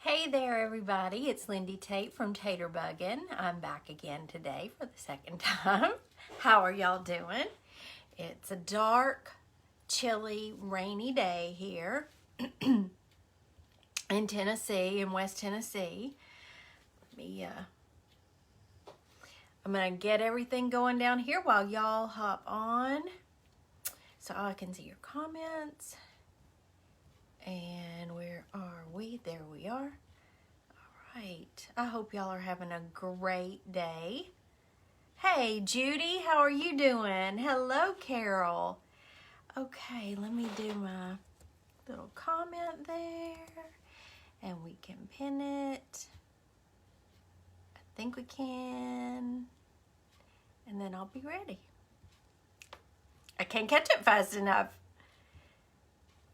Hey there everybody, it's Lindy Tate from Taterbuggin. I'm back again today for the second time. How are y'all doing? It's a dark, chilly, rainy day here in Tennessee, in West Tennessee. I'm gonna get everything going down here while y'all hop on so I can see your comments. And where are we? There we are. All right. I hope y'all are having a great day. Hey, Judy, how are you doing? Hello, Carol. Okay, let me do my little comment there. And we can pin it. I think we can. And then I'll be ready. I can't catch it fast enough.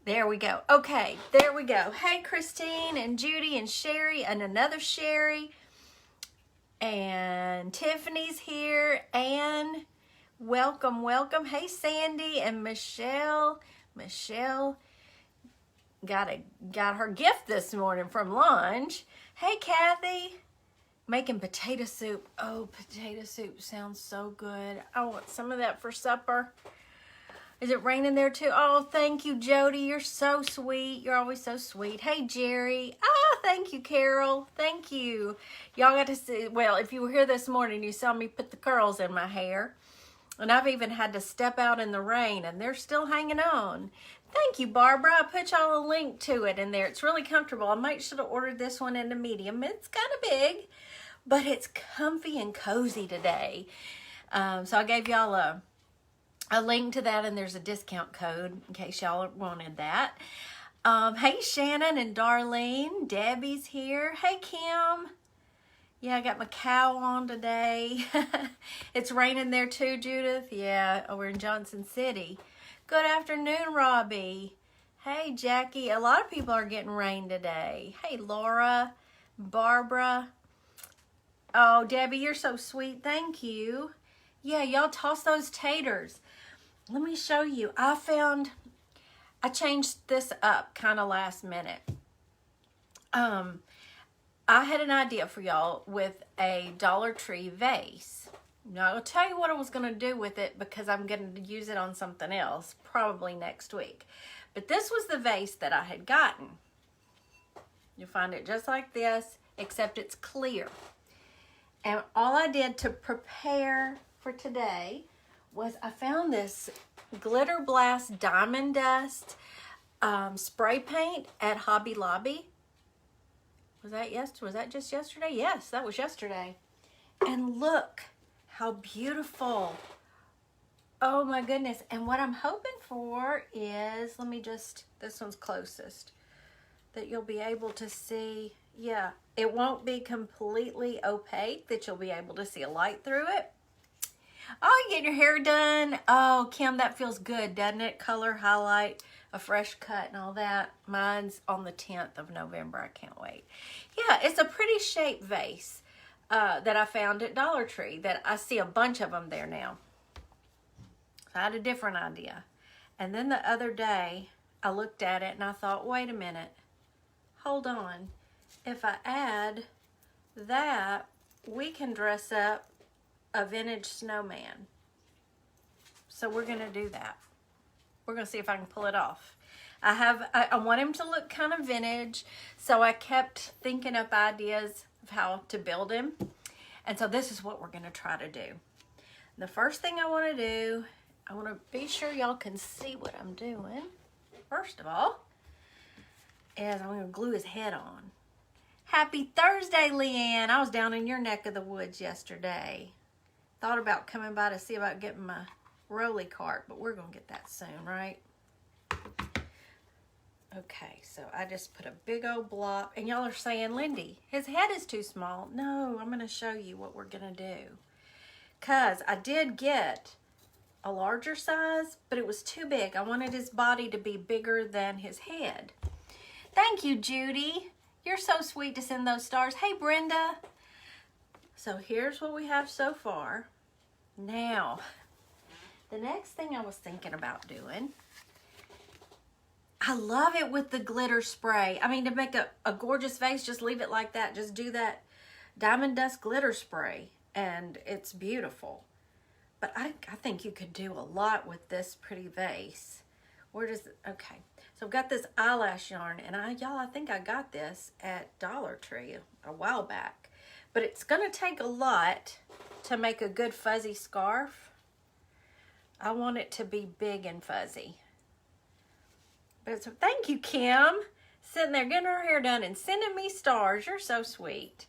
There we go. Okay, there we go. Hey, Christine and Judy and Sherry and another Sherry. And Tiffany's here. Anne, welcome, welcome. Hey, Sandy and Michelle. Michelle got her gift this morning from lunch. Hey, Kathy. Making potato soup. Oh, potato soup sounds so good. I want some of that for supper. Is it raining there too? Oh, thank you, Jody. You're so sweet. You're always so sweet. Hey, Jerry. Ah, thank you, Carol. Thank you. Y'all got to see, well, if you were here this morning, you saw me put the curls in my hair. And I've even had to step out in the rain, and they're still hanging on. Thank you, Barbara. I put y'all a link to it in there. It's really comfortable. I might should have ordered this one in the medium. It's kind of big, but it's comfy and cozy today. So I gave y'all a link to that, and there's a discount code in case y'all wanted that. Hey, Shannon and Darlene. Debbie's here. Hey, Kim. Yeah, I got my cow on today. It's raining there too, Judith. Yeah, over in Johnson City. Good afternoon, Robbie. Hey, Jackie. A lot of people are getting rain today. Hey, Laura, Barbara. Oh, Debbie, you're so sweet. Thank you. Yeah, y'all toss those taters. Let me show you. I changed this up kind of last minute. I had an idea for y'all with a Dollar Tree vase. Now, I'll tell you what I was going to do with it because I'm going to use it on something else, probably next week. But this was the vase that I had gotten. You'll find it just like this, except it's clear. And all I did to prepare for today was I found this Glitter Blast Diamond Dust spray paint at Hobby Lobby. Was that just yesterday? Yes, that was yesterday. And look how beautiful. Oh my goodness. And what I'm hoping for is, this one's closest, that you'll be able to see. Yeah, it won't be completely opaque, that you'll be able to see a light through it. Oh, you getting your hair done? Oh, Kim, that feels good, doesn't it? Color, highlight, a fresh cut and all that. Mine's on the 10th of November. I can't wait. Yeah, it's a pretty shaped vase that I found at Dollar Tree that I see a bunch of them there now. So I had a different idea. And then the other day, I looked at it and I thought, wait a minute. Hold on. If I add that, we can dress up a vintage snowman. So we're going to do that. We're going to see if I can pull it off. I want him to look kind of vintage, so I kept thinking up ideas of how to build him. And so this is what we're going to try to do. The first thing I want to do, I want to be sure y'all can see what I'm doing. First of all, is I'm going to glue his head on. Happy Thursday, Leanne. I was down in your neck of the woods yesterday. Thought about coming by to see about getting my rolly cart, but we're going to get that soon, right? Okay, so I just put a big old blob, and y'all are saying, Lindy, his head is too small. No, I'm going to show you what we're going to do. Because I did get a larger size, but it was too big. I wanted his body to be bigger than his head. Thank you, Judy. You're so sweet to send those stars. Hey, Brenda. So here's what we have so far. Now, the next thing I was thinking about doing I love it with the glitter spray. I mean, to make a gorgeous vase, just leave it like that. Just do that diamond dust glitter spray, and it's beautiful. But I think you could do a lot with this pretty vase. Where does it, okay. So I've got this eyelash yarn, and y'all, I think I got this at Dollar Tree a while back. But it's gonna take a lot to make a good fuzzy scarf. I want it to be big and fuzzy. But so thank you, Kim. Sitting there getting her hair done and sending me stars. You're so sweet.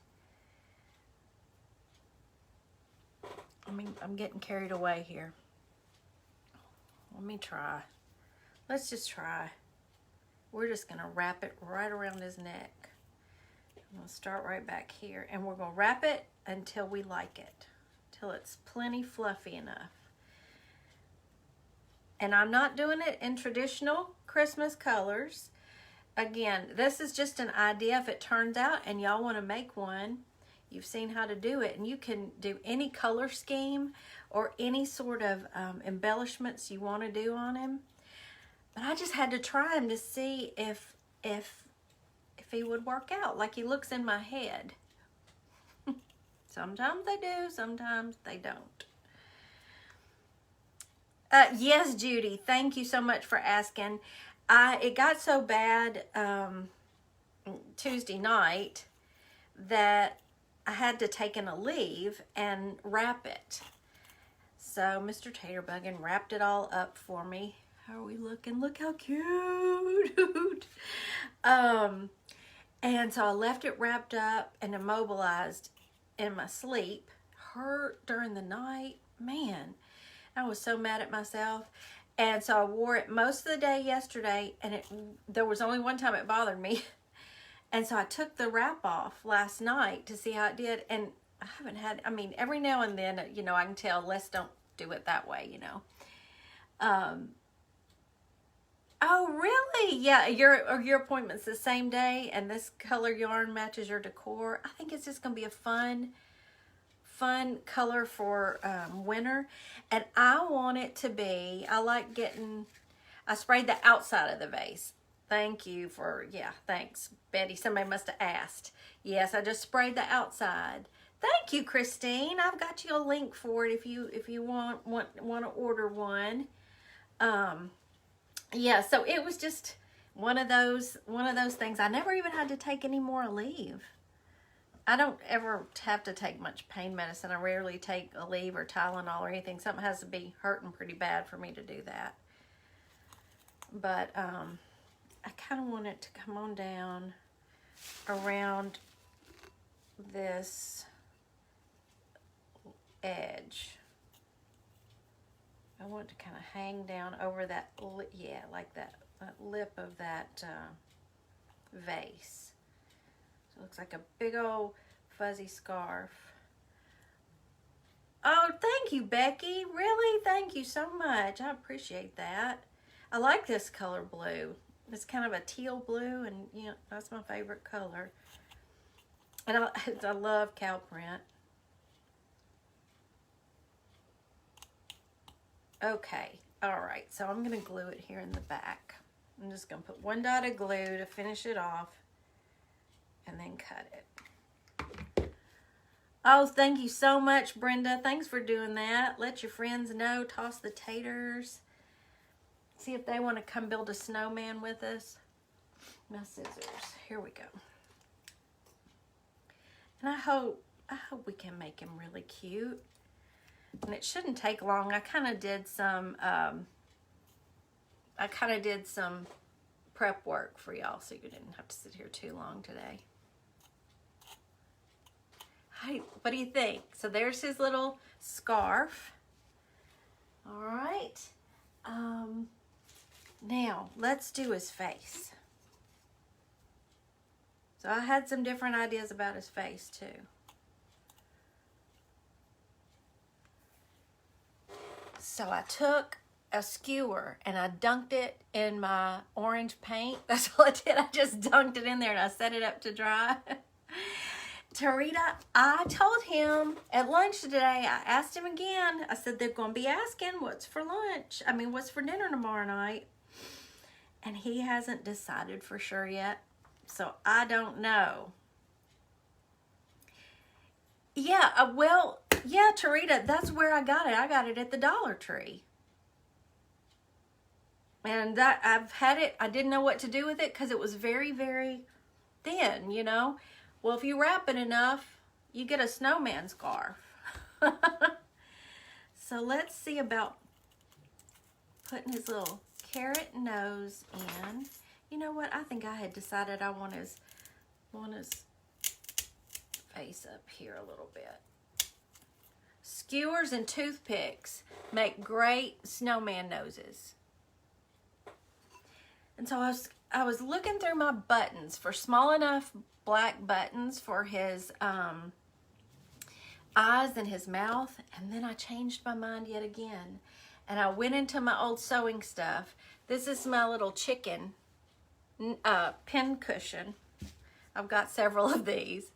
I mean, I'm getting carried away here. Let me try. Let's just try. We're just going to wrap it right around his neck. I'm going to start right back here. And we're going to wrap it until we like it. Till it's plenty fluffy enough. And I'm not doing it in traditional Christmas colors. Again, this is just an idea. If it turns out and y'all want to make one, you've seen how to do it. And you can do any color scheme or any sort of embellishments you want to do on him. But I just had to try him to see if he would work out like he looks in my head. Sometimes they do, sometimes they don't. Yes, Judy, thank you so much for asking. It got so bad Tuesday night that I had to take in a leave and wrap it. So Mr. Taterbuggin wrapped it all up for me. How are we looking? Look how cute. And so I left it wrapped up and immobilized in my sleep. Hurt during the night. Man, I was so mad at myself. And so I wore it most of the day yesterday, and there was only one time it bothered me. And so I took the wrap off last night to see how it did. And I haven't had, I mean, every now and then, you know, I can tell, let's don't do it that way, you know. Oh, really? Yeah, your appointment's the same day, and this color yarn matches your decor. I think it's just going to be a fun color for winter. And I want it to be, I sprayed the outside of the vase. Thank you for, yeah, thanks, Betty. Somebody must have asked. Yes, I just sprayed the outside. Thank you, Christine. I've got you a link for it if you want to order one. Yeah, so it was just one of those things. I never even had to take any more leave. I don't ever have to take much pain medicine. I rarely take a leave or Tylenol or anything. Something has to be hurting pretty bad for me to do that. But I kind of want it to come on down around this edge. I want it to kind of hang down over that, yeah, like that lip of that vase. So it looks like a big old fuzzy scarf. Oh, thank you, Becky. Really? Thank you so much. I appreciate that. I like this color blue. It's kind of a teal blue, and you know, that's my favorite color. And I love cow print. Okay, all right, so I'm gonna glue it here in the back. I'm just gonna put one dot of glue to finish it off and then cut it. Oh, thank you so much, Brenda. Thanks for doing that. Let your friends know, toss the taters. See if they want to come build a snowman with us. My scissors, here we go. And I hope we can make him really cute. And it shouldn't take long. I kind of did some prep work for y'all, so you didn't have to sit here too long today. Hey, what do you think? So there's his little scarf. All right. Now let's do his face. So I had some different ideas about his face too. So I took a skewer and I dunked it in my orange paint. That's all I did. I just dunked it in there and I set it up to dry. Tarita, I told him at lunch today, I asked him again. I said, they're going to be asking what's for lunch. I mean, what's for dinner tomorrow night? And he hasn't decided for sure yet. So I don't know. Yeah, well, yeah, Tarita, that's where I got it. I got it at the Dollar Tree. And that I've had it, I didn't know what to do with it because it was very, very thin, you know. Well, if you wrap it enough, you get a snowman scarf. So let's see about putting his little carrot nose in. You know what? I think I had decided I want his face up here a little bit. Skewers and toothpicks make great snowman noses. And so I was looking through my buttons for small enough black buttons for his eyes and his mouth, and then I changed my mind yet again. And I went into my old sewing stuff. This is my little chicken pin cushion. I've got several of these.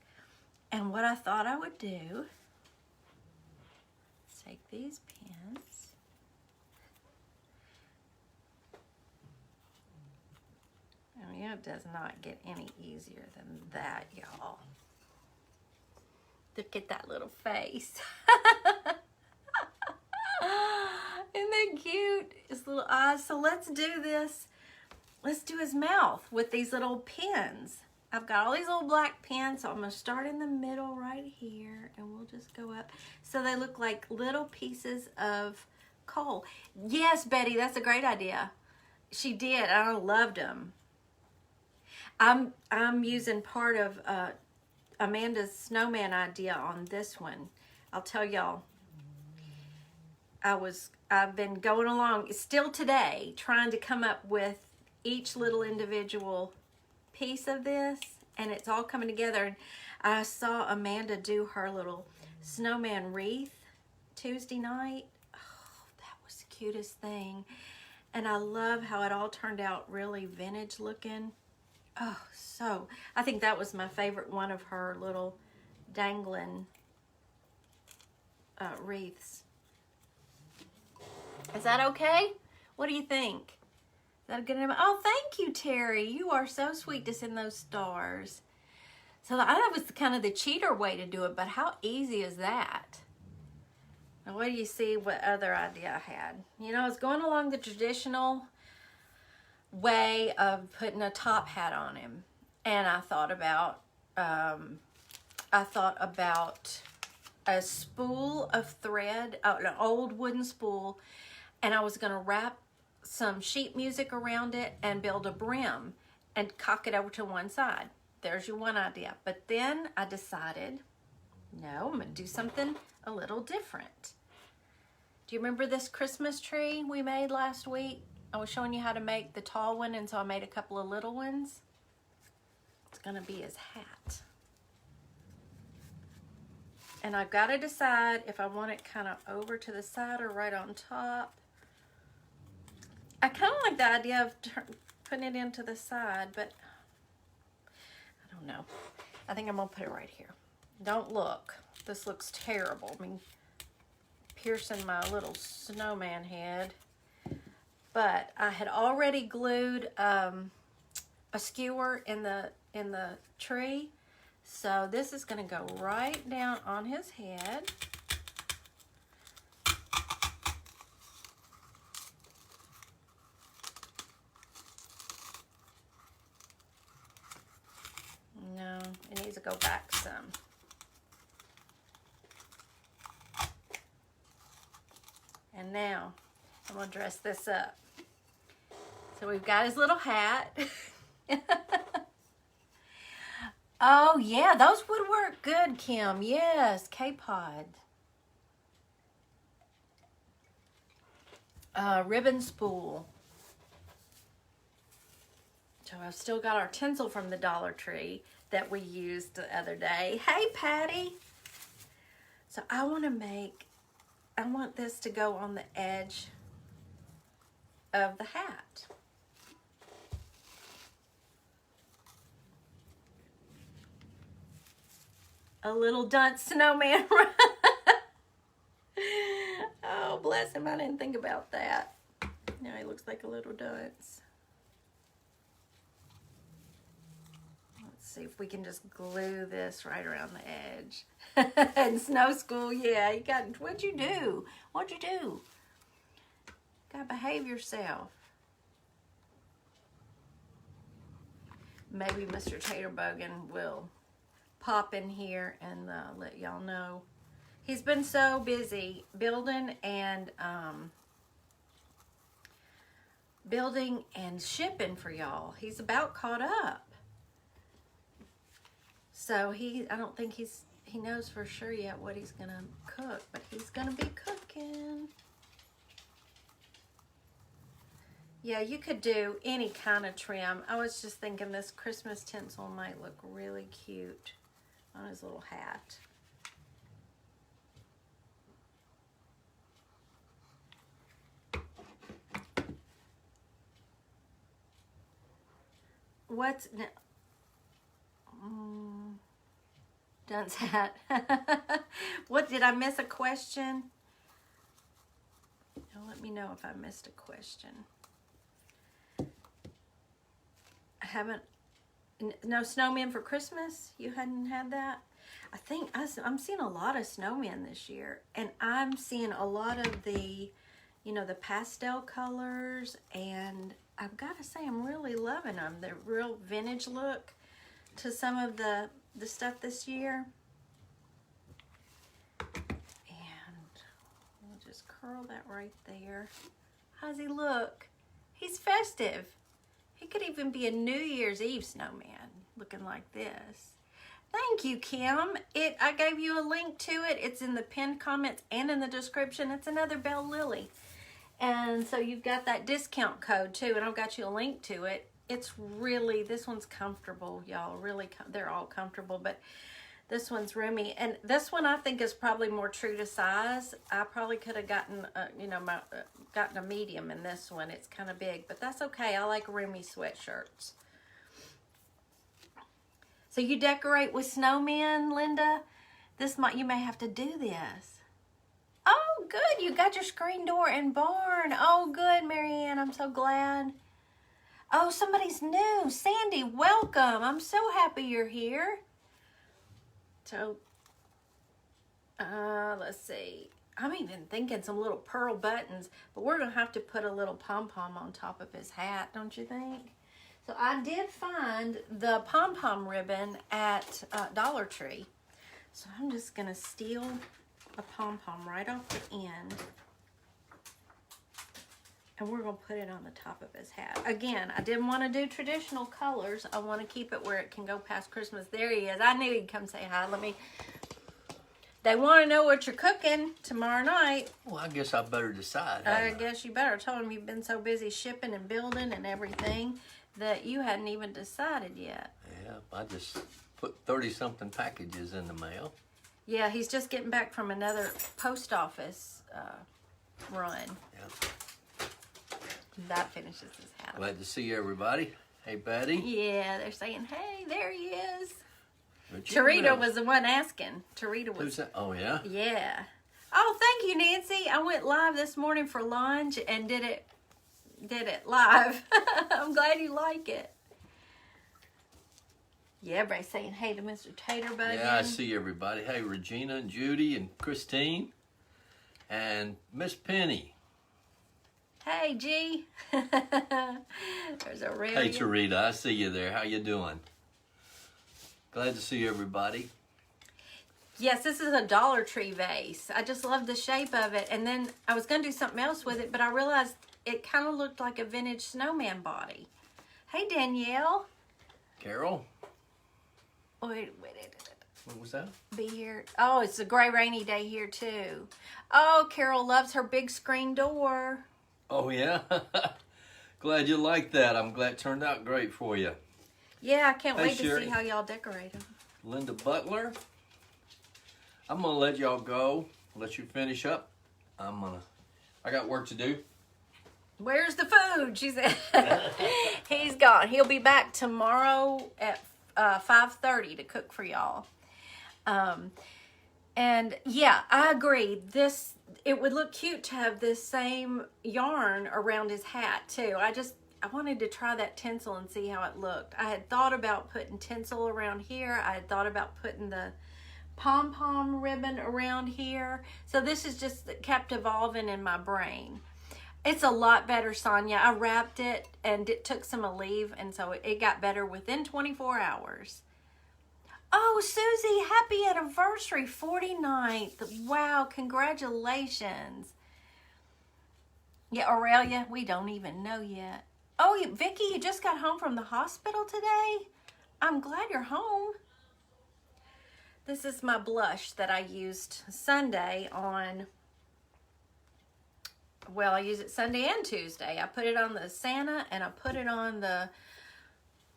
And what I thought I would do is take these pins. I mean, it does not get any easier than that, y'all. Look at that little face. Isn't that cute? His little eyes. So let's do this. Let's do his mouth with these little pins. I've got all these little black pins, so I'm going to start in the middle right here, and we'll just go up. So they look like little pieces of coal. Yes, Betty, that's a great idea. She did. I loved them. I'm using part of Amanda's snowman idea on this one. I'll tell y'all. I've been going along still today trying to come up with each little individual piece of this, and it's all coming together. And I saw Amanda do her little snowman wreath Tuesday night. Oh, that was the cutest thing. And I love how it all turned out really vintage looking. Oh, so I think that was my favorite one of her little dangling wreaths. Is that okay? What do you think? Is that a good name? Oh, thank you, Terry. You are so sweet to send those stars. So that was kind of the cheater way to do it, but how easy is that? Now, what do you see? What other idea I had? You know, I was going along the traditional way of putting a top hat on him, and I thought about a spool of thread, an old wooden spool, and I was going to wrap some sheet music around it and build a brim and cock it over to one side. There's your one idea. But then I decided, no, I'm going to do something a little different. Do you remember this Christmas tree we made last week? I was showing you how to make the tall one, and so I made a couple of little ones. It's going to be his hat. And I've got to decide if I want it kind of over to the side or right on top. I kind of like the idea of putting it into the side, but I don't know. I think I'm going to put it right here. Don't look. This looks terrible. I mean, piercing my little snowman head. But I had already glued a skewer in the tree. So this is going to go right down on his head. No, it needs to go back some. And now I'm going to dress this up. So we've got his little hat. Oh, yeah, those would work good, Kim. Yes, K-Pod. Ribbon spool. So I've still got our tinsel from the Dollar Tree that we used the other day. Hey, Patty. So I want this to go on the edge of the hat. A little dunce snowman. Oh, bless him. I didn't think about that. Now he looks like a little dunce. see if we can just glue this right around the edge. In snow school, yeah, you got, what'd you do? What'd you do? Gotta behave yourself. Maybe Mr. Taterbogan will pop in here and let y'all know. He's been so busy building and shipping for y'all. He's about caught up. So I don't think he knows for sure yet what he's gonna cook, but he's gonna be cooking. Yeah, you could do any kind of trim. I was just thinking this Christmas tinsel might look really cute on his little hat. What's Dunce hat? What, did I miss a question? Let me know if I missed a question. No snowman for Christmas? You hadn't had that? I think I'm seeing a lot of snowmen this year, and I'm seeing a lot of the, the pastel colors, and I've got to say I'm really loving them. The real vintage look to some of the stuff this year. And we'll just curl that right there. How's he look? He's festive. He could even be a New Year's Eve snowman looking like this. Thank you, Kim. I gave you a link to it. It's in the pinned comments and in the description. It's another Belle Lily. And so you've got that discount code too, and I've got you a link to it. It's really, this one's comfortable, y'all. Really, they're all comfortable, but this one's roomy. And this one I think is probably more true to size. I probably could have gotten, gotten a medium in this one. It's kind of big, but that's okay. I like roomy sweatshirts. So you decorate with snowmen, Linda? You may have to do this. Oh, good. You got your screen door and barn. Oh, good, Marianne. I'm so glad. Oh, somebody's new. Sandy, welcome. I'm so happy you're here. So, let's see. I'm even thinking some little pearl buttons, but we're going to have to put a little pom-pom on top of his hat, don't you think? So I did find the pom-pom ribbon at Dollar Tree. So I'm just going to steal a pom-pom right off the end. And we're going to put it on the top of his hat. Again, I didn't want to do traditional colors. I want to keep it where it can go past Christmas. There he is. I knew he'd come say hi. They want to know what you're cooking tomorrow night. Well, I guess I better decide. I guess you better. I told him you've been so busy shipping and building and everything that you hadn't even decided yet. Yeah, I just put 30-something packages in the mail. Yeah, he's just getting back from another post office run. Yeah. That finishes his hat. Glad to see everybody. Hey, Betty. Yeah, they're saying, hey, there he is. Tarita Tarita was the one asking. Tarita was. Who's that? Oh, yeah? Yeah. Oh, thank you, Nancy. I went live this morning for lunch and did it live. I'm glad you like it. Yeah, everybody's saying hey to Mr. Taterbogan. Yeah, I see everybody. Hey, Regina and Judy and Christine and Miss Penny. Hey, G. There's a real. Hey, Tarita, I see you there. How you doing? Glad to see everybody. Yes, this is a Dollar Tree vase. I just love the shape of it. And then I was going to do something else with it, but I realized it kind of looked like a vintage snowman body. Hey, Danielle. Carol? Wait. What was that? Be here. Oh, it's a gray rainy day here too. Oh, Carol loves her big screen door. Oh, yeah? Glad you like that. I'm glad it turned out great for you. Yeah, I can't wait Sherry. to see how y'all decorate them. Linda Butler. I'm going to let y'all go. Let you finish up. I got work to do. Where's the food? She said. He's gone. He'll be back tomorrow at 5:30 to cook for y'all. And yeah, I agree. It would look cute to have this same yarn around his hat too. I wanted to try that tinsel and see how it looked. I had thought about putting tinsel around here. I had thought about putting the pom-pom ribbon around here. So this is just kept evolving in my brain. It's a lot better, Sonia. I wrapped it and it took some Aleve, and so it got better within 24 hours. Oh, Susie, happy anniversary, 49th. Wow, congratulations. Yeah, Aurelia, we don't even know yet. Oh, Vicky, you just got home from the hospital today? I'm glad you're home. This is my blush that I used Sunday on, well, I use it Sunday and Tuesday. I put it on the Santa and I put it on the,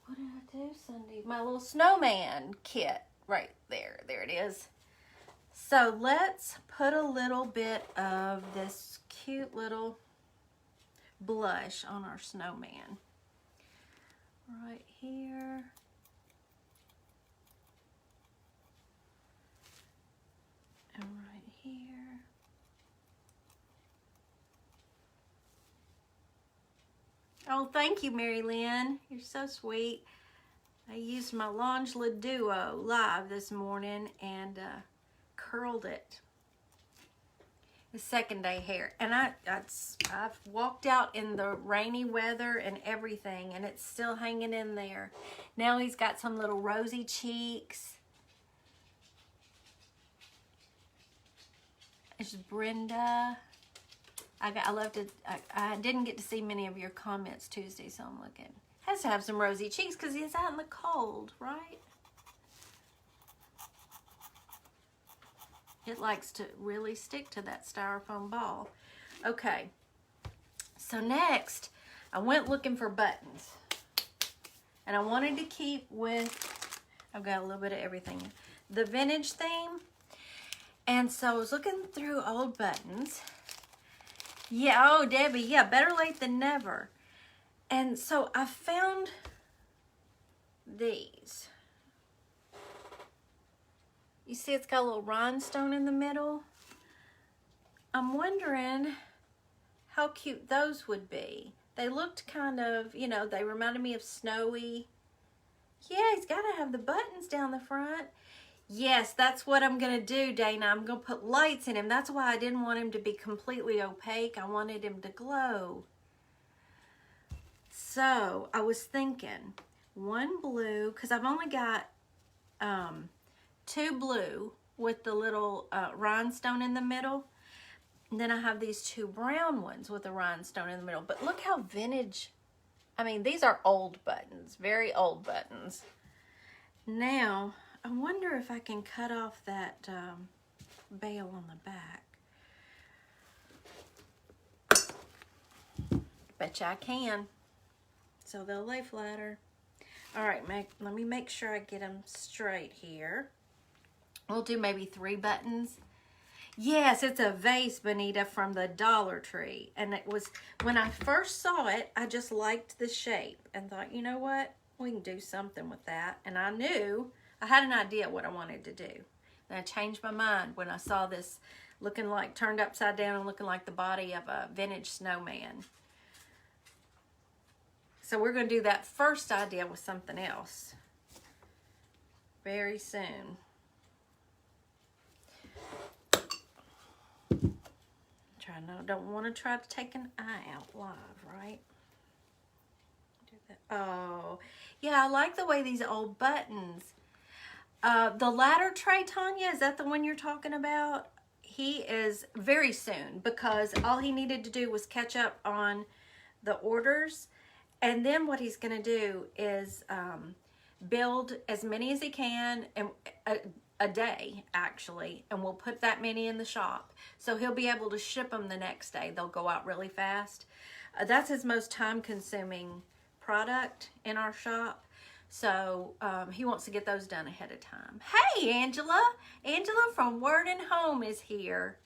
what did I do Sunday? My little snowman kit right there. There it is. So let's put a little bit of this cute little blush on our snowman. Right here. And right here. Oh, thank you, Mary Lynn. You're so sweet. I used my Longela Duo live this morning and curled it. The second day hair. And I've walked out in the rainy weather and everything, and it's still hanging in there. Now he's got some little rosy cheeks. It's Brenda. I didn't get to see many of your comments Tuesday, so I'm looking. Has to have some rosy cheeks because he's out in the cold, right? It likes to really stick to that styrofoam ball. Okay, so next I went looking for buttons, and I wanted to keep with, I've got a little bit of everything, the vintage theme. And so I was looking through old buttons. Yeah, oh, Debbie, yeah, better late than never. And so I found these. You see it's got a little rhinestone in the middle. I'm wondering how cute those would be. They looked kind of, you know, they reminded me of Snowy. Yeah, he's got to have the buttons down the front. Yes, that's what I'm going to do, Dana. I'm going to put lights in him. That's why I didn't want him to be completely opaque. I wanted him to glow. So I was thinking one blue, because I've only got 2 blue with the little rhinestone in the middle. And then I have these 2 brown ones with a rhinestone in the middle. But look how vintage. I mean, these are old buttons, very old buttons. Now, I wonder if I can cut off that bail on the back. Betcha I can. So they'll lay flatter. All right, let me make sure I get them straight here. We'll do maybe 3 buttons. Yes, it's a vase, Benita, from the Dollar Tree. And it was, when I first saw it, I just liked the shape and thought, you know what? We can do something with that. And I knew, I had an idea what I wanted to do. And I changed my mind when I saw this looking like, turned upside down and looking like the body of a vintage snowman. So we're going to do that first idea with something else very soon. Don't want to try to take an eye out live, right? Do that. Oh, yeah, I like the way these old buttons. The ladder tray, Tanya, is that the one you're talking about? He is very soon, because all he needed to do was catch up on the orders. And then what he's going to do is build as many as he can, and a day, actually, and we'll put that many in the shop. So he'll be able to ship them the next day. They'll go out really fast. That's his most time-consuming product in our shop. So he wants to get those done ahead of time. Hey, Angela! Angela from Word and Home is here.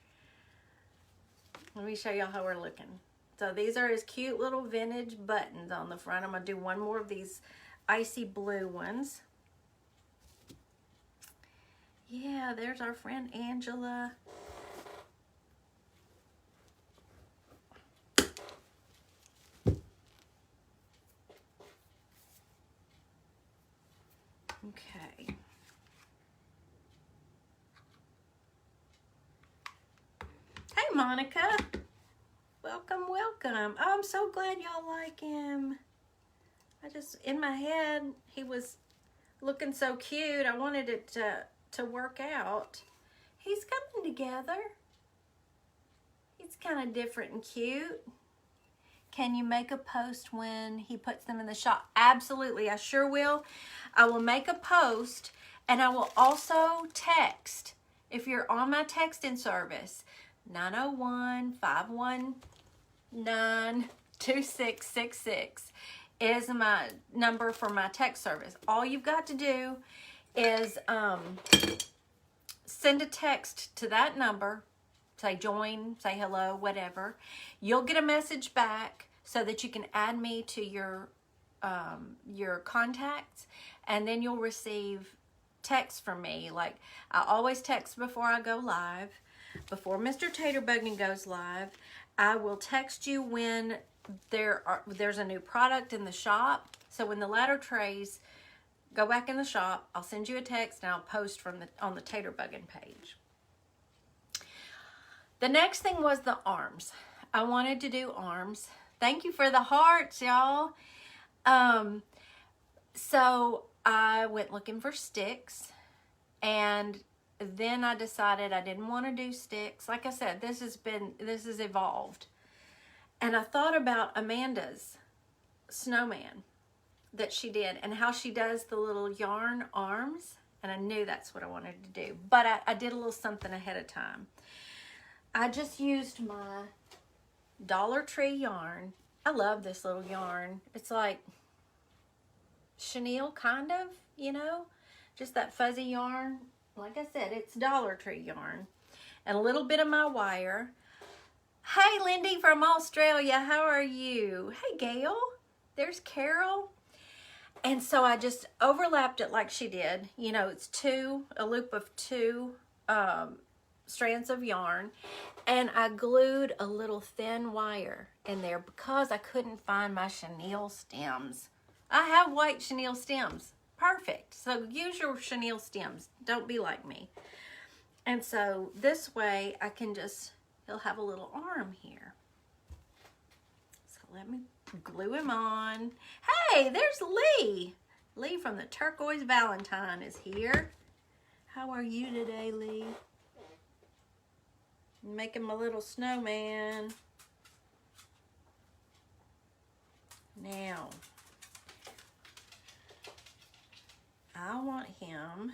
Let me show y'all how we're looking. So these are his cute little vintage buttons on the front. I'm going to do one more of these icy blue ones. Yeah, there's our friend Angela. Monica. Welcome, welcome. Oh, I'm so glad y'all like him. In my head, he was looking so cute. I wanted it to work out. He's coming together. He's kind of different and cute. Can you make a post when he puts them in the shop? Absolutely, I sure will. I will make a post, and I will also text. If you're on my texting service, 901-519-2666 is my number for my text service. All you've got to do is send a text to that number. Say join, say hello, whatever. You'll get a message back so that you can add me to your contacts, and then you'll receive text from me. Like, I always text before I go live. Before Mr. Taterbuggy goes live, I will text you when there's a new product in the shop. So when the ladder trays go back in the shop, I'll send you a text and I'll post on the Taterbuggy page. The next thing was the arms. I wanted to do arms. Thank you for the hearts, y'all. So I went looking for sticks, and then I decided I didn't want to do sticks. Like I said, this has evolved. And I thought about Amanda's snowman that she did and how she does the little yarn arms. And I knew that's what I wanted to do. But I did a little something ahead of time. I just used my Dollar Tree yarn. I love this little yarn. It's like chenille, kind of, you know, just that fuzzy yarn. Like I said, it's Dollar Tree yarn. And a little bit of my wire. Hey, Lindy from Australia, how are you? Hey, Gail. There's Carol. And so I just overlapped it like she did. You know, it's a loop of two strands of yarn, and I glued a little thin wire in there because I couldn't find my chenille stems. I have white chenille stems. Perfect. So use your chenille stems. Don't be like me. And so this way I can he'll have a little arm here. So let me glue him on. Hey, there's Lee. Lee from the Turquoise Valentine is here. How are you today, Lee? Making my little snowman. Now, I want him.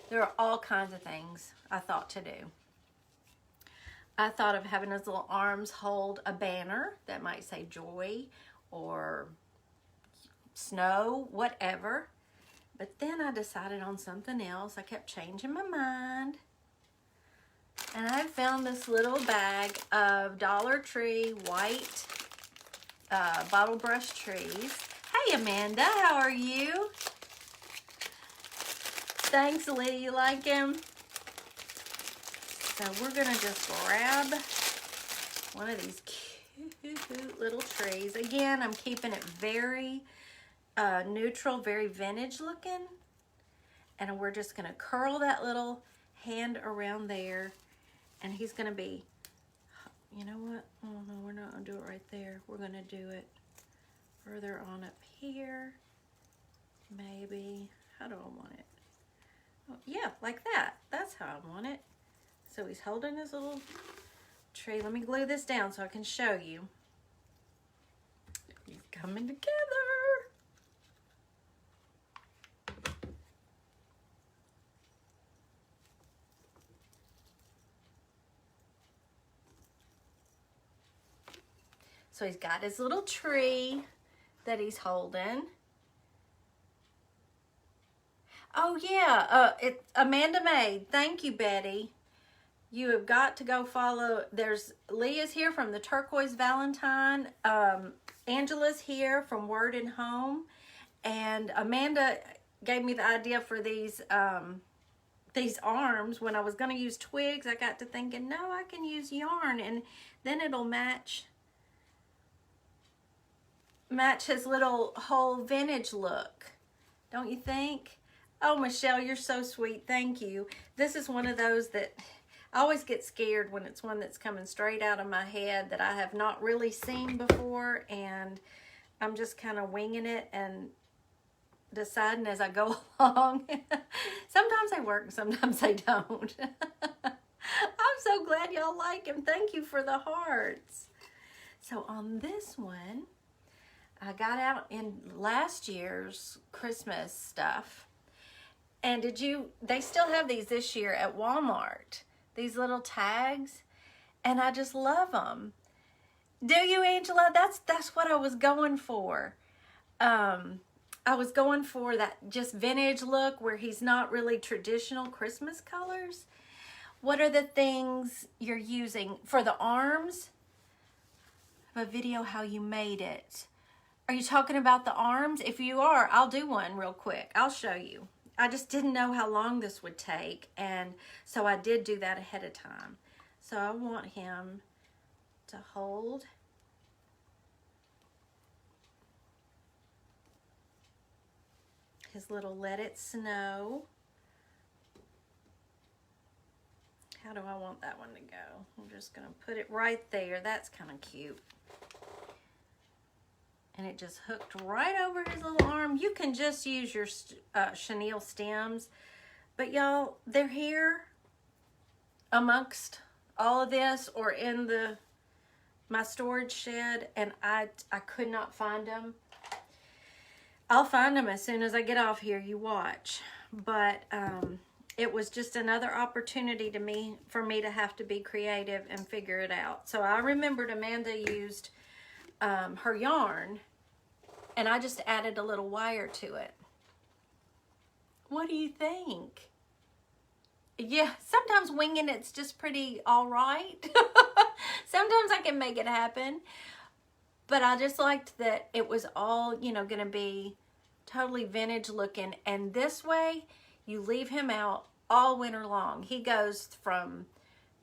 There are all kinds of things I thought to do. I thought of having his little arms hold a banner that might say joy or snow, whatever. But then I decided on something else. I kept changing my mind. And I found this little bag of Dollar Tree white bottle brush trees. Hey, Amanda, how are you? Thanks, Lee. You like him? So we're going to just grab one of these cute little trees. Again, I'm keeping it very neutral, very vintage looking. And we're just going to curl that little hand around there. And he's going to be, you know what? Oh, no, we're not going to do it right there. We're going to do it further on up here. Maybe. How do I want it? Oh, yeah, like that. That's how I want it. So he's holding his little tree. Let me glue this down so I can show you. He's coming together. So he's got his little tree that he's holding. Oh yeah, it's Amanda May. Thank you, Betty. You have got to go follow. There's Leah's here from the Turquoise Valentine. Angela's here from Word and Home, and Amanda gave me the idea for these arms. When I was going to use twigs, I got to thinking, no, I can use yarn, and then it'll match his little whole vintage look. Don't you think? Oh, Michelle, you're so sweet. Thank you. This is one of those that I always get scared when it's one that's coming straight out of my head that I have not really seen before, and I'm just kind of winging it and deciding as I go along. Sometimes they work, sometimes they don't. I'm so glad y'all like him. Thank you for the hearts. So on this one, I got out in last year's Christmas stuff. And they still have these this year at Walmart. These little tags. And I just love them. Do you, Angela? That's what I was going for. I was going for that just vintage look where he's not really traditional Christmas colors. What are the things you're using for the arms? I have a video how you made it. Are you talking about the arms? If you are, I'll do one real quick. I'll show you. I just didn't know how long this would take, and so I did do that ahead of time. So I want him to hold his little Let It Snow. How do I want that one to go? I'm just going to put it right there. That's kind of cute. And it just hooked right over his little arm. You can just use your chenille stems. But y'all, they're here amongst all of this or in my storage shed, and I could not find them. I'll find them as soon as I get off here. You watch. But it was just another opportunity for me to have to be creative and figure it out. So I remembered Amanda used her yarn, and I just added a little wire to it. What do you think? Yeah, sometimes winging it's just pretty all right. Sometimes I can make it happen. But I just liked that it was all, going to be totally vintage looking. And this way, you leave him out all winter long. He goes from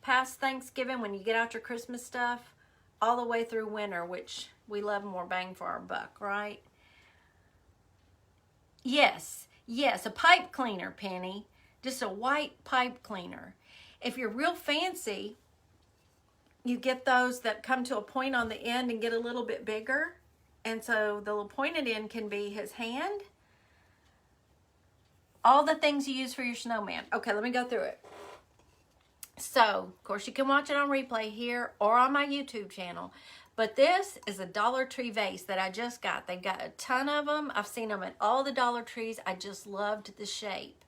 past Thanksgiving when you get out your Christmas stuff all the way through winter, which we love more bang for our buck, right? Yes, a pipe cleaner, Penny. Just a white pipe cleaner. If you're real fancy, you get those that come to a point on the end and get a little bit bigger. And so the little pointed end can be his hand. All the things you use for your snowman. Okay, let me go through it. So, of course, you can watch it on replay here or on my YouTube channel. But this is a Dollar Tree vase that I just got. They've got a ton of them. I've seen them at all the Dollar Trees. I just loved the shape.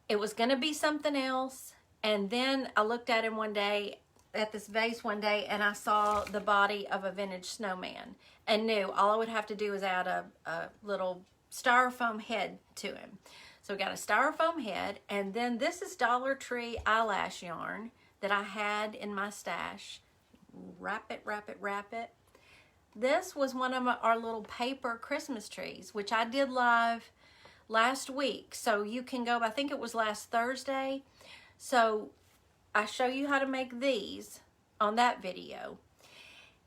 It was going to be something else. And then I looked at him one day, at this vase one day, and I saw the body of a vintage snowman. And knew all I would have to do is add a little styrofoam head to him. So we got a styrofoam head. And then this is Dollar Tree eyelash yarn that I had in my stash. Wrap it. This was one of our little paper Christmas trees, which I did live last week. So you can go, I think it was last Thursday. So I show you how to make these on that video.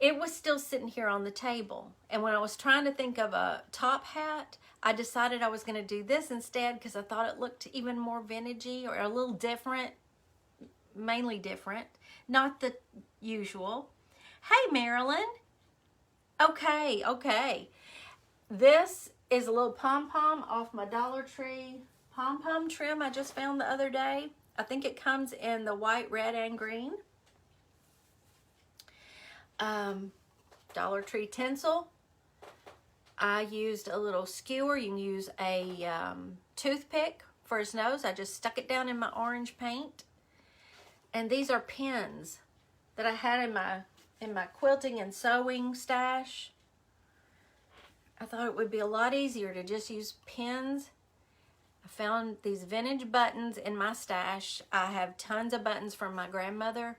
It was still sitting here on the table. And when I was trying to think of a top hat, I decided I was going to do this instead because I thought it looked even more vintagey or a little different, mainly different. Not the usual. Hey, Marilyn. Okay. This is a little pom-pom off my Dollar Tree pom-pom trim I just found the other day. I think it comes in the white, red, and green. Dollar Tree tinsel. I used a little skewer. You can use a toothpick for his nose. I just stuck it down in my orange paint. And these are pins that I had in my quilting and sewing stash. I thought it would be a lot easier to just use pins. I found these vintage buttons in my stash. I have tons of buttons from my grandmother.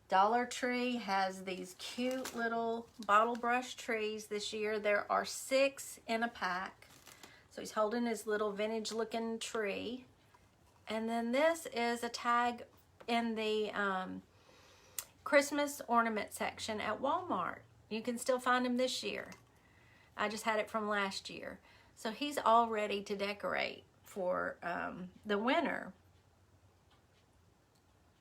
Dollar Tree has these cute little bottle brush trees this year. There are 6 in a pack. So he's holding his little vintage looking tree. And then this is a tag in the Christmas ornament section at Walmart. You can still find them this year. I just had it from last year. So he's all ready to decorate for the winter.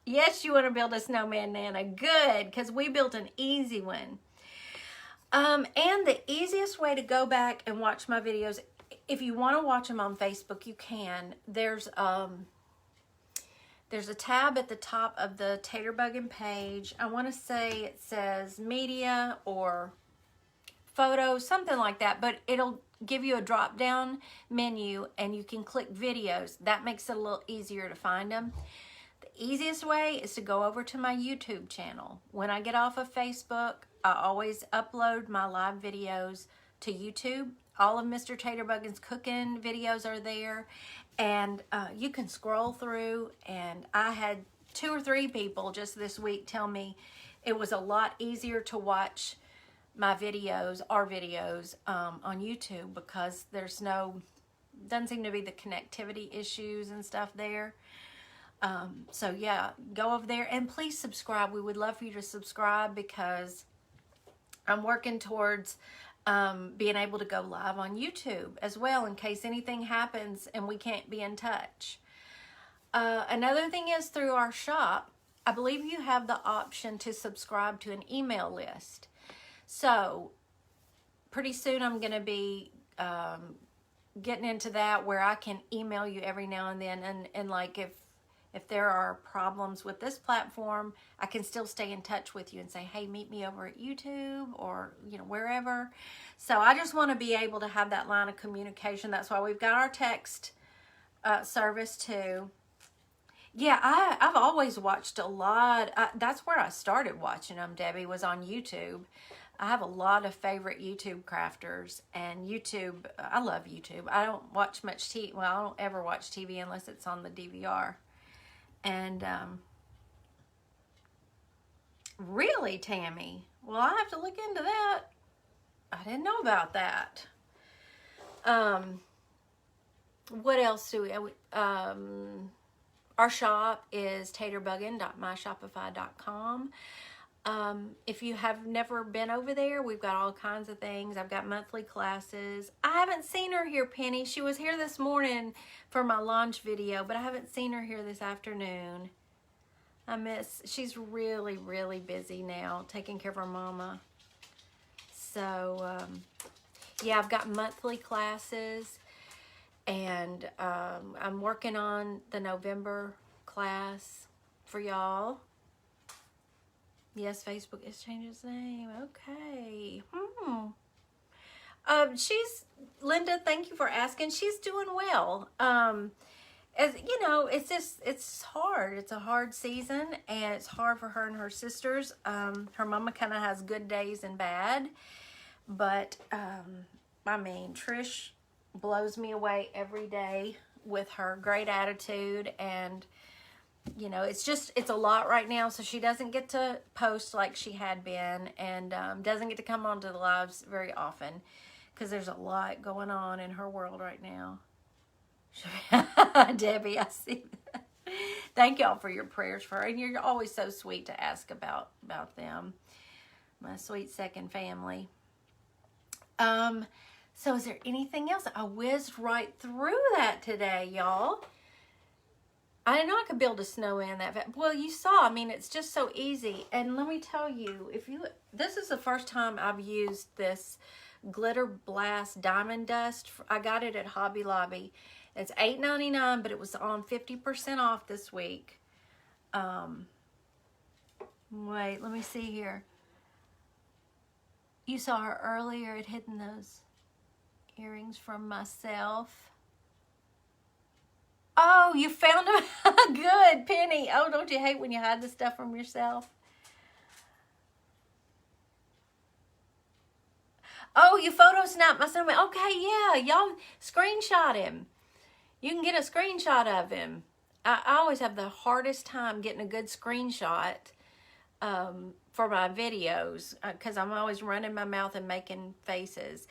Yes, you want to build a snowman, Nana. Good, because we built an easy one. And the easiest way to go back and watch my videos, if you want to watch them on Facebook, you can. There's a tab at the top of the Taterbuggin page. I want to say it says media or photos, something like that, but it'll give you a drop down menu and you can click videos. That makes it a little easier to find them. The easiest way is to go over to my YouTube channel. When I get off of Facebook, I always upload my live videos to YouTube. All of Mr. Taterbuggin's cooking videos are there, and you can scroll through, and I had 2 or 3 people just this week tell me it was a lot easier to watch my videos, our videos, on YouTube, because doesn't seem to be the connectivity issues and stuff there. So yeah, go over there and please subscribe. We would love for you to subscribe because I'm working towards being able to go live on YouTube as well in case anything happens and we can't be in touch. Another thing is through our shop, I believe you have the option to subscribe to an email list. So pretty soon I'm going to be getting into that where I can email you every now and then. And like if there are problems with this platform, I can still stay in touch with you and say, hey, meet me over at YouTube or, wherever. So I just want to be able to have that line of communication. That's why we've got our text service too. Yeah, I've always watched a lot. That's where I started watching them, Debbie, was on YouTube. I have a lot of favorite YouTube crafters, and YouTube, I love YouTube. I don't watch much TV. Well, I don't ever watch TV unless it's on the DVR. And really, Tammy? Well, I have to look into that. I didn't know about that. What else do we? Our shop is taterbuggin.myshopify.com. If you have never been over there, we've got all kinds of things. I've got monthly classes. I haven't seen her here, Penny. She was here this morning for my launch video, but I haven't seen her here this afternoon. She's really, really busy now, taking care of her mama. So, yeah, I've got monthly classes, and I'm working on the November class for y'all. Yes, Facebook is changing its name. Okay. Linda, thank you for asking. She's doing well. As you know, it's hard. It's a hard season, and it's hard for her and her sisters. Her mama kind of has good days and bad, but Trish blows me away every day with her great attitude, and it's a lot right now, so she doesn't get to post like she had been, and doesn't get to come onto the lives very often because there's a lot going on in her world right now. Debbie, I see that. Thank y'all for your prayers for her, and you're always so sweet to ask about them. My sweet second family. So is there anything else? I whizzed right through that today, y'all. I didn't know I could build a snowman that fast. Well, you saw. It's just so easy. And let me tell you, this is the first time I've used this Glitter Blast Diamond Dust. I got it at Hobby Lobby. It's $8.99, but it was on 50% off this week. Wait, let me see here. You saw her earlier at hidden those earrings from myself. Oh, you found them? Good, Penny. Oh, don't you hate when you hide the stuff from yourself? Oh, you photo snapped my snowman. Okay, yeah. Y'all screenshot him. You can get a screenshot of him. I always have the hardest time getting a good screenshot for my videos because I'm always running my mouth and making faces.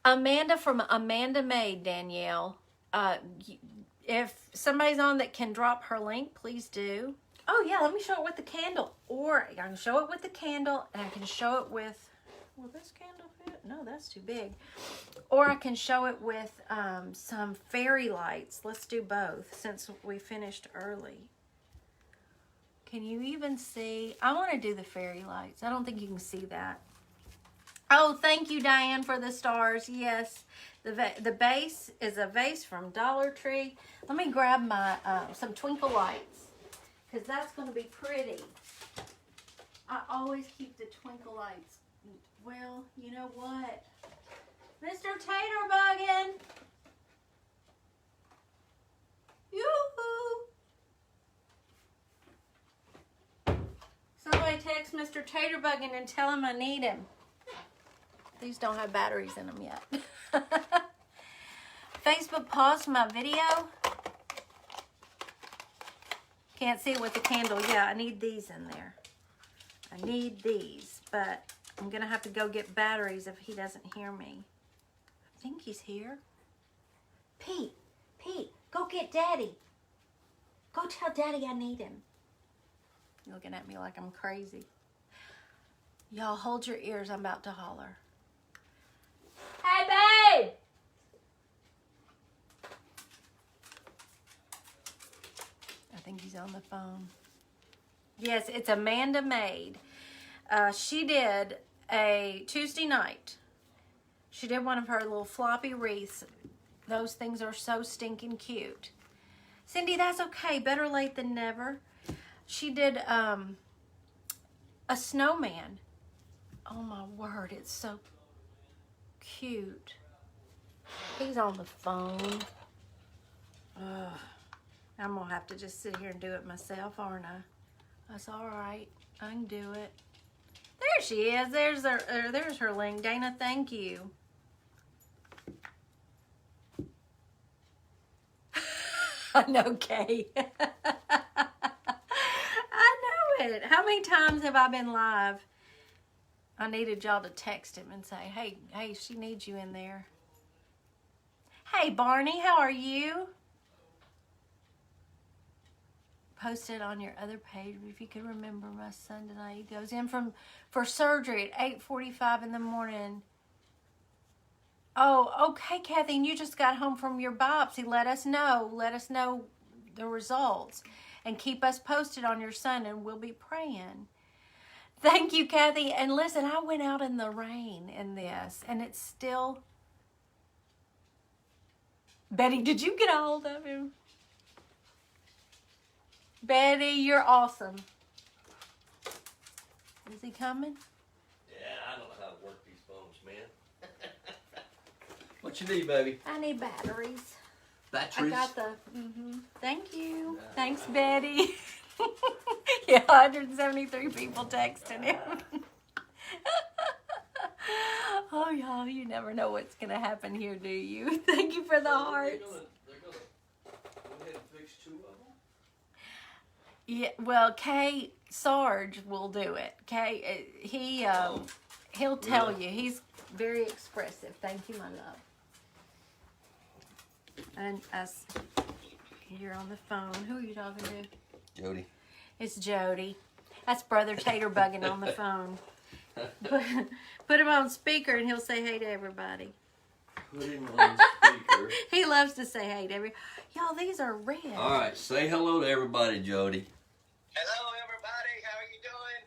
Amanda from Amanda Made, Danielle. If somebody's on that can drop her link, please do. Oh, yeah, let me show it with the candle. Or I can show it with the candle, and I can show it with... Will this candle fit? No, that's too big. Or I can show it with some fairy lights. Let's do both since we finished early. Can you even see? I want to do the fairy lights. I don't think you can see that. Oh, thank you, Diane, for the stars. Yes, the base is a vase from Dollar Tree. Let me grab my some twinkle lights because that's going to be pretty. I always keep the twinkle lights. Well, you know what? Mr. Taterbuggin. Yoo-hoo. Somebody text Mr. Taterbuggin and tell him I need him. These don't have batteries in them yet. Facebook paused my video. Can't see it with the candle. Yeah, I need these in there. I need these, but I'm going to have to go get batteries if he doesn't hear me. I think he's here. Pete, go get Daddy. Go tell Daddy I need him. You're looking at me like I'm crazy. Y'all hold your ears. I'm about to holler. Hey, babe! I think he's on the phone. Yes, it's Amanda Maid. She did a Tuesday night. She did one of her little floppy wreaths. Those things are so stinking cute. Cindy, that's okay. Better late than never. She did a snowman. Oh my word, it's so cute. He's on the phone. Ugh. I'm gonna have to just sit here and do it myself, aren't I? That's all right. I can do it. There she is. There's her link. Dana, thank you. I know, Kay. I know it. How many times have I been live? I needed y'all to text him and say, hey, she needs you in there. Hey, Barney, how are you? Post it on your other page if you can remember my son tonight. He goes in for surgery at 8:45 in the morning. Oh, okay, Kathy, and you just got home from your biopsy. Let us know. Let us know the results. And keep us posted on your son, and we'll be praying. Thank you, Kathy. And listen, I went out in the rain in this, and it's still... Betty, did you get a hold of him? Betty, you're awesome. Is he coming? Yeah, I don't know how to work these phones, man. What you need, baby? I need batteries. Batteries? I got the... Thank you. Thanks, Betty. Yeah, 173 people texting him. Oh, y'all, you never know what's going to happen here, do you? Thank you for the hearts. They're gonna go ahead and fix 2 of them? Yeah, well, Kay Sarge will do it. Kay, he'll tell you. He's very expressive. Thank you, my love. And us, you're on the phone. Who are you talking to? Jody. It's Jody. That's Brother Taterbuggin on the phone. Put him on speaker and he'll say hey to everybody. Put him on speaker. He loves to say hey to everybody. Y'all, these are red. All right, say hello to everybody, Jody. Hello, everybody. How are you doing?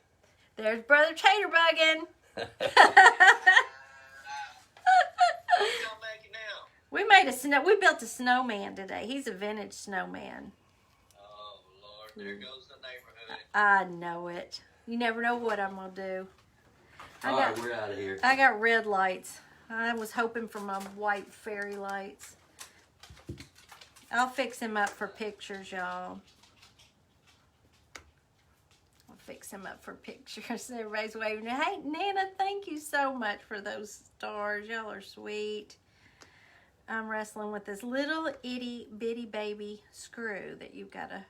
There's Brother Taterbuggin. What y'all making now? We built a snowman today. He's a vintage snowman. Oh, Lord. There goes the neighborhood. I know it. You never know what I'm going to do. All right, we're out of here. I got red lights. I was hoping for my white fairy lights. I'll fix him up for pictures, y'all. I'll fix him up for pictures. Everybody's waving. Hey, Nana, thank you so much for those stars. Y'all are sweet. I'm wrestling with this little itty bitty baby screw that you've got to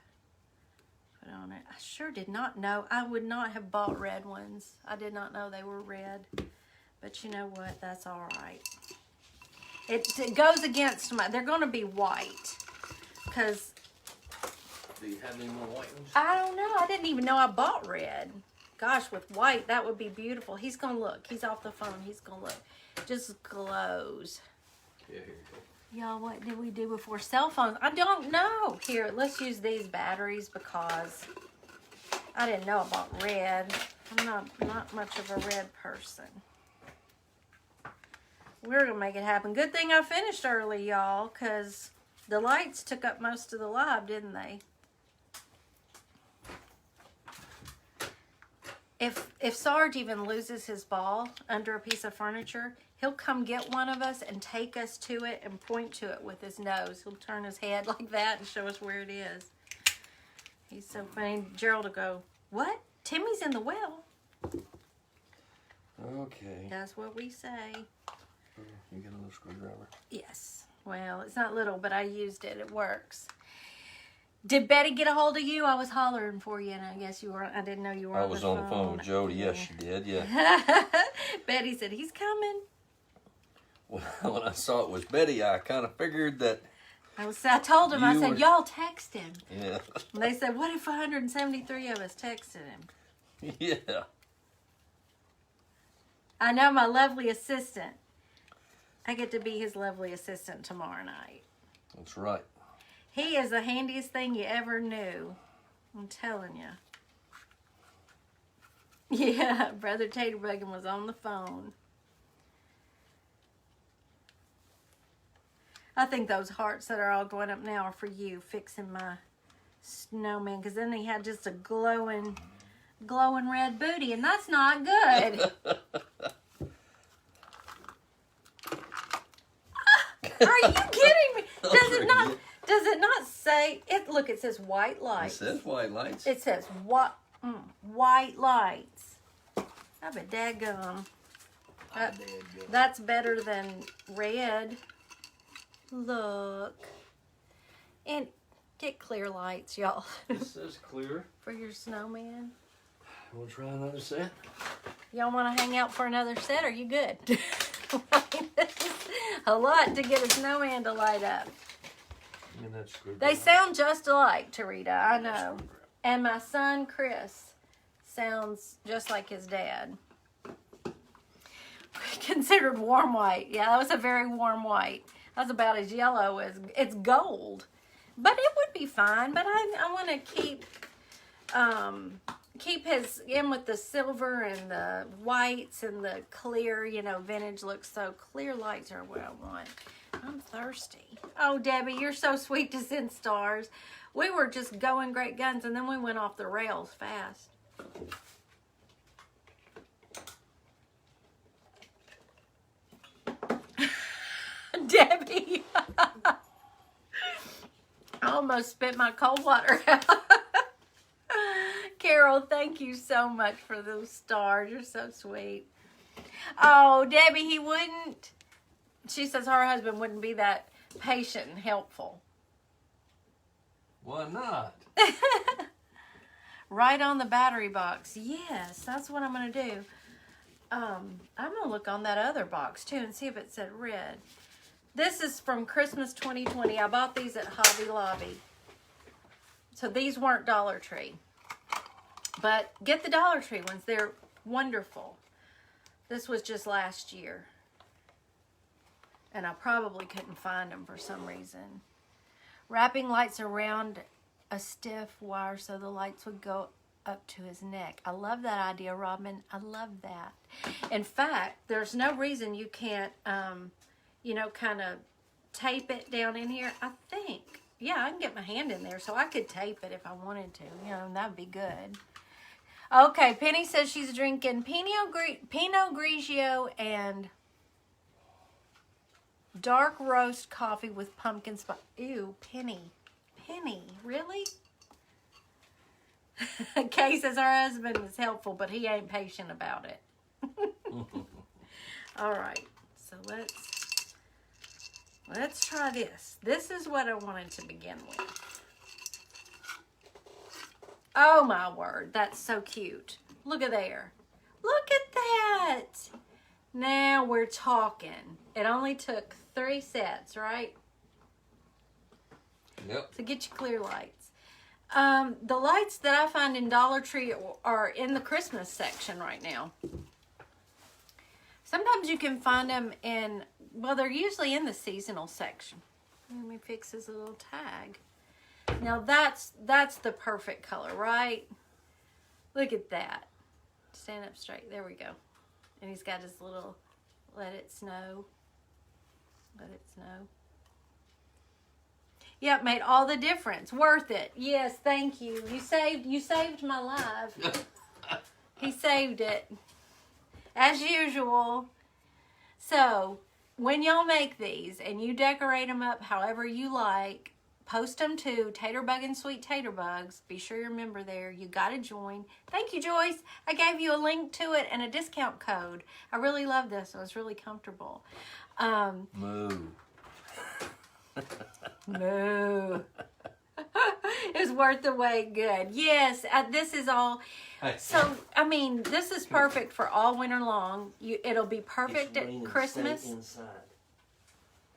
put on it. I sure did not know. I would not have bought red ones. I did not know they were red. But you know what? That's all right. It goes against my... They're going to be white. Because... Do you have any more white ones? I don't know. I didn't even know I bought red. Gosh, with white, that would be beautiful. He's going to look. He's off the phone. He's going to look. Just glows. Yeah, here you go. Y'all, what did we do before cell phones? I don't know. Here, let's use these batteries because I didn't know about red. I'm not much of a red person. We're gonna make it happen. Good thing I finished early, y'all, because the lights took up most of the live, didn't they? If Sarge even loses his ball under a piece of furniture, he'll come get one of us and take us to it and point to it with his nose. He'll turn his head like that and show us where it is. He's so funny. Gerald will go, "What? Timmy's in the well." Okay. That's what we say. You got a little screwdriver? Yes. Well, it's not little, but I used it. It works. Did Betty get a hold of you? I was hollering for you, and I guess you were. I didn't know you were. I was on the phone with Jody. Yes, she did. Yeah. Betty said he's coming. Well, when I saw it was Betty, I kind of figured that. I told him. I said, y'all text him. Yeah. And they said, what if 173 of us texted him? Yeah. I know my lovely assistant. I get to be his lovely assistant tomorrow night. That's right. He is the handiest thing you ever knew. I'm telling you. Yeah, Brother Taterbuggin was on the phone. I think those hearts that are all going up now are for you, fixing my snowman. Because then he had just a glowing red booty, and that's not good. Are you kidding me? Does it not say it? Look, it says white lights. It says white lights. It says white lights. I bet dadgum. That's better than red. Look. And get clear lights, y'all. This says clear. For your snowman. We'll try another set. Y'all want to hang out for another set? Or are you good? A lot to get a snowman to light up. And that's They sound just alike, Tarita. I know. And my son, Chris, sounds just like his dad. Considered warm white. Yeah, that was a very warm white. That's about as yellow as... It's gold. But it would be fine. But I want to keep his in with the silver and the whites and the clear, vintage looks. So clear lights are what I want. I'm thirsty. Oh, Debbie, you're so sweet to send stars. We were just going great guns, and then we went off the rails fast. Debbie. I almost spit my cold water out. Carol, thank you so much for those stars. You're so sweet. Oh, Debbie, he wouldn't. She says her husband wouldn't be that patient and helpful. Why not? Right on the battery box. Yes, that's what I'm going to do. I'm going to look on that other box, too, and see if it said red. This is from Christmas 2020. I bought these at Hobby Lobby. So these weren't Dollar Tree. But get the Dollar Tree ones. They're wonderful. This was just last year. And I probably couldn't find them for some reason. Wrapping lights around a stiff wire so the lights would go up to his neck. I love that idea, Robin. I love that. In fact, there's no reason you can't, kind of tape it down in here. I think, yeah, I can get my hand in there so I could tape it if I wanted to. That'd be good. Okay, Penny says she's drinking Pinot Grigio and dark roast coffee with pumpkin spice. Ew, Penny, really? Kay says her husband is helpful, but he ain't patient about it. All right, so let's try this. This is what I wanted to begin with. Oh my word, that's so cute. Look at there. Look at that. Now we're talking. It only took 3 sets, right? Yep. To get you clear lights. The lights that I find in Dollar Tree are in the Christmas section right now. Sometimes you can find them in, well, they're usually in the seasonal section. Let me fix this little tag. Now that's the perfect color, right? Look at that. Stand up straight. There we go. And he's got his little let it snow. Let it snow. Yep, made all the difference. Worth it. Yes, thank you. You saved my life. He saved it. As usual. So, when y'all make these and you decorate them up however you like, post them to Taterbug and Sweet Taterbugs. Be sure you remember there. You got to join. Thank you, Joyce. I gave you a link to it and a discount code. I really love this. It was really comfortable. Moo. Moo. It was worth the wait. Good. Yes, this is all. So, I mean, this is perfect for all winter long. It'll be perfect at Christmas. Inside.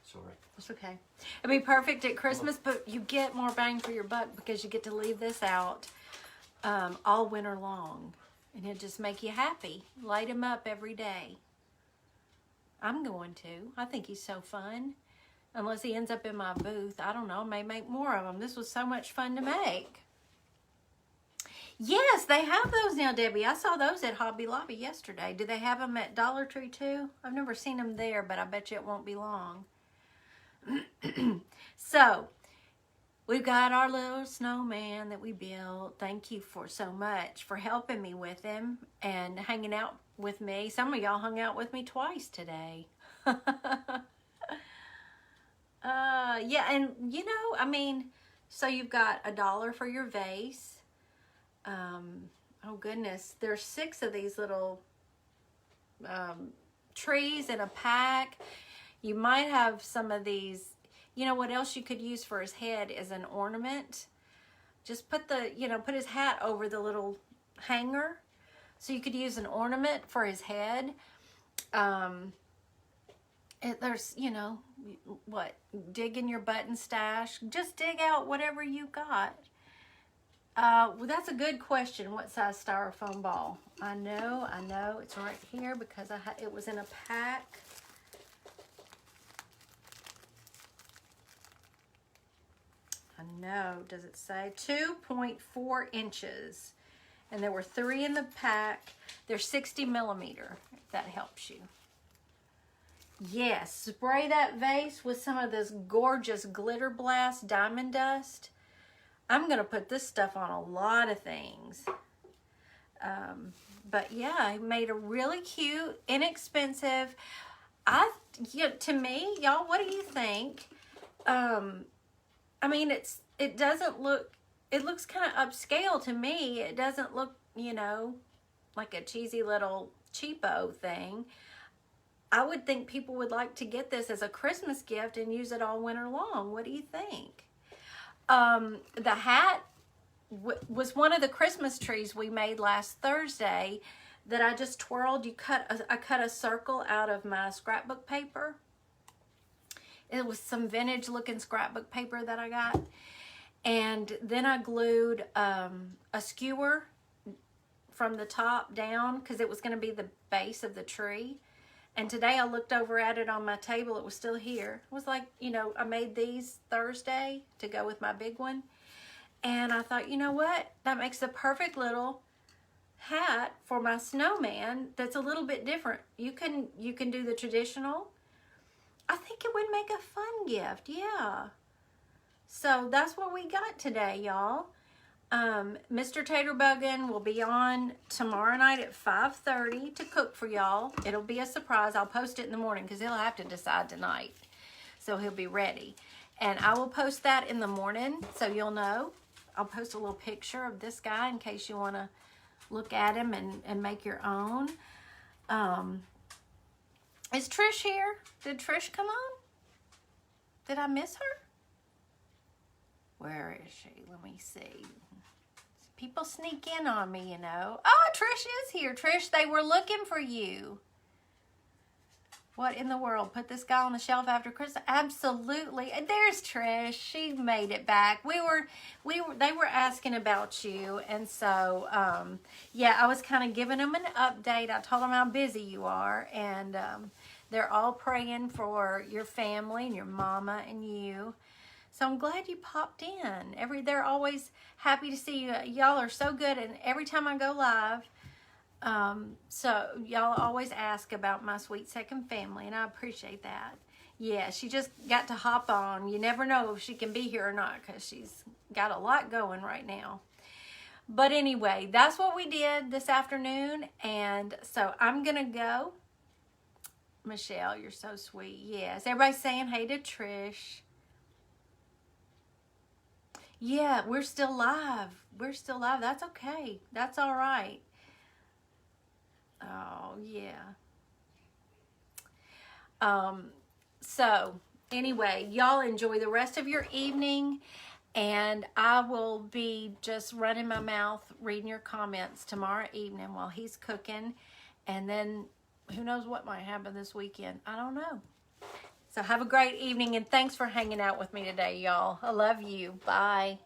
Sorry. It's okay. It'll be perfect at Christmas, but you get more bang for your buck because you get to leave this out all winter long. And it'll just make you happy. Light him up every day. I'm going to. I think he's so fun. Unless he ends up in my booth. I don't know. I may make more of them. This was so much fun to make. Yes, they have those now, Debbie. I saw those at Hobby Lobby yesterday. Do they have them at Dollar Tree too? I've never seen them there, but I bet you it won't be long. So, we've got our little snowman that we built. Thank you for so much for helping me with him and hanging out with me. Some of y'all hung out with me twice today. Yeah, and you know, I mean, so you've got $1 for your vase. Oh goodness, there's 6 of these little trees in a pack. You might have some of these. You know what else you could use for his head is an ornament. Just put put his hat over the little hanger. So you could use an ornament for his head. There's, dig in your button stash. Just dig out whatever you got. Well, that's a good question. What size styrofoam ball? I know. It's right here because it was in a pack. I know. Does it say 2.4 inches? And there were 3 in the pack. They're 60 millimeter, if that helps you. Yes, spray that vase with some of this gorgeous Glitter Blast diamond dust. I'm going to put this stuff on a lot of things. But yeah, I made a really cute, inexpensive. To me, y'all, what do you think? I mean, it doesn't look, it looks kind of upscale to me. It doesn't look, like a cheesy little cheapo thing. I would think people would like to get this as a Christmas gift and use it all winter long. What do you think? The hat was one of the Christmas trees we made last Thursday that I just twirled. I cut a circle out of my scrapbook paper. It was some vintage looking scrapbook paper that I got. And then I glued a skewer from the top down because it was going to be the base of the tree. And today I looked over at it on my table. It was still here. It was like, I made these Thursday to go with my big one. And I thought, you know what? That makes the perfect little hat for my snowman that's a little bit different. You can do the traditional. I think it would make a fun gift. Yeah. So that's what we got today, y'all. Mr. Taterbuggin will be on tomorrow night at 5:30 to cook for y'all. It'll be a surprise. I'll post it in the morning because he'll have to decide tonight. So he'll be ready. And I will post that in the morning so you'll know. I'll post a little picture of this guy in case you want to look at him and make your own. Is Trish here? Did Trish come on? Did I miss her? Where is she? Let me see. People sneak in on me, Oh, Trish is here. Trish, they were looking for you. What in the world? Put this guy on the shelf after Christmas? Absolutely. And there's Trish. She made it back. They were asking about you. And so, yeah, I was kind of giving them an update. I told them how busy you are. And they're all praying for your family and your mama and you. So I'm glad you popped in. They're always happy to see you. Y'all are so good, and every time I go live, so y'all always ask about my sweet second family, and I appreciate that. Yeah, she just got to hop on. You never know if she can be here or not because she's got a lot going right now. But anyway, that's what we did this afternoon, and so I'm going to go. Michelle, you're so sweet. Yes, everybody's saying hey to Trish. Yeah, we're still live. We're still live. That's okay. That's all right. Oh, yeah. So, anyway, y'all enjoy the rest of your evening, and I will be just running my mouth reading your comments tomorrow evening while he's cooking, and then who knows what might happen this weekend. I don't know. So have a great evening, and thanks for hanging out with me today, y'all. I love you. Bye.